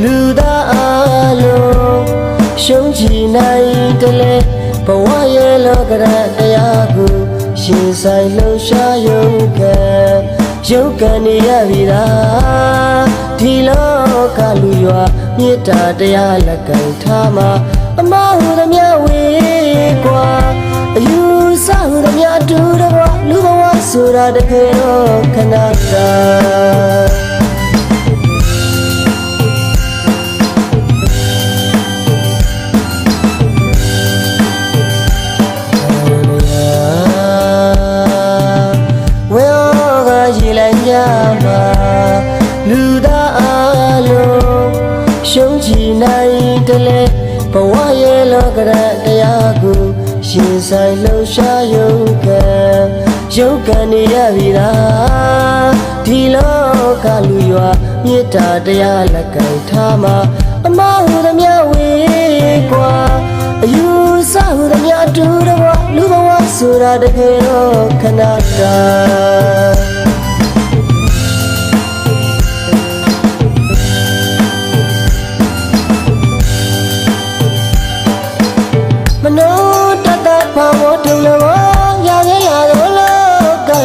လူသားအလုံးရှုံးချနိုင်တယ်လေဘဝရဲ့လောကတရားကိုရှင်ဆိုင်လှူရှားရုံကန်နေရပြီလားဒီလောကလူရွာမေတ္တာတရားလက်ကင်ထားမှာအမဟုသမျှဝေကွာအယူဆဟုသမျှအတူတကွာလူဘဝဆိုတာတကယ်တော့ခဏတာလူသားအလုံးရှုံးချနိုင်တယ်လေဘဝရဲ့လောကတရားကိုရှင်ဆိုင်လှူရှားရုံကန်နေရပြီလားဒီလောကလူရွာမေတ္တာတရားလက်ကင်ထားမှာအမဟုသမျှဝေကွာအယူဆဟုသမျှအတူတကွာလူဘဝဆိုတာတကယ်တော့ခဏတာ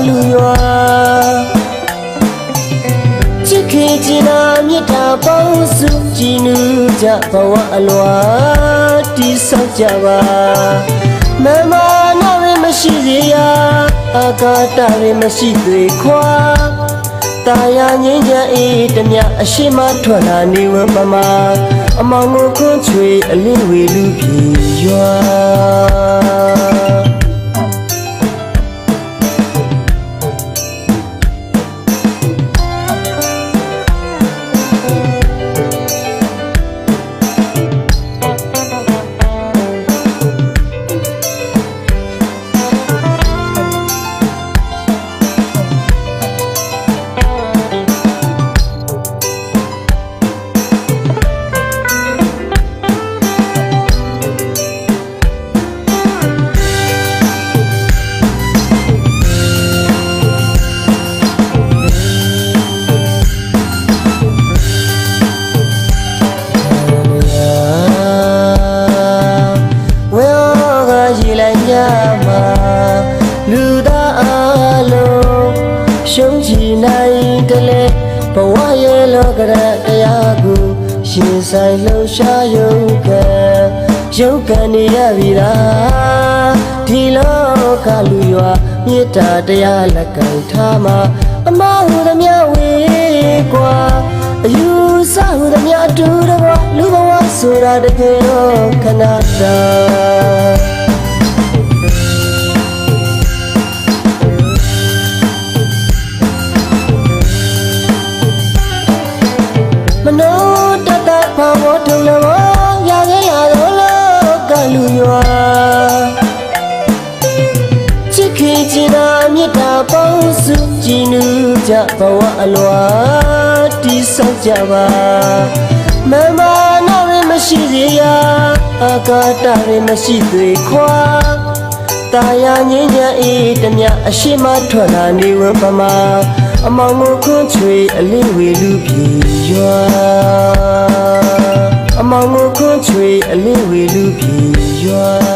လူရွာချစ်ခင်ချင်တာမြတ်တာပေါင်းစုကြည်နူးကြဘဝအလွာတိဆောက်ကြပါမမနာရမရှိစေရအာကာတရမရှိသေးခွာတာယာငင်းချမ်းအေးတမြအရှိမထွက်လာနေဝမမအမောင်ကိုခွန်းချွေအလင်းဝေလူပြေရွာလူသားအလုံးရှုံးချနိုင်တယ်လေဘဝရဲ့လောကတရားကိုရှင်ဆိုင်လှူရှားရုံကန်နေရပြီလားဒီလောကလူရွာမေတ္တာတရားလက်ကင်ထားမှာအမဟုသမျှဝေကွာအယူဆဟုသမျှအတူတကွာလူဘဝဆိုတာတကယ်တော့ခဏတာမနိုးတတ်ဖော်ဖို့ထုံလို့ရခဲ့ရတော့လောကလူရွာချစ်ခင်ချင်တာမြတ်တာပေါင်းစုကြည်နူးကြဘဝအလွာတိဆောက်ကြပါမမနာရမရှိစေရအာကာတရမရှိသေးခွာတာယာငင်းချမ်းအေးတမြအရှိမထွက်လာနေဝပမာအမောင်ကိုခွန်းချွေအလင်းဝေလူပြေရွာအမောင်ကိုခွန်းချွေအလင်းဝေလူပြေရွာ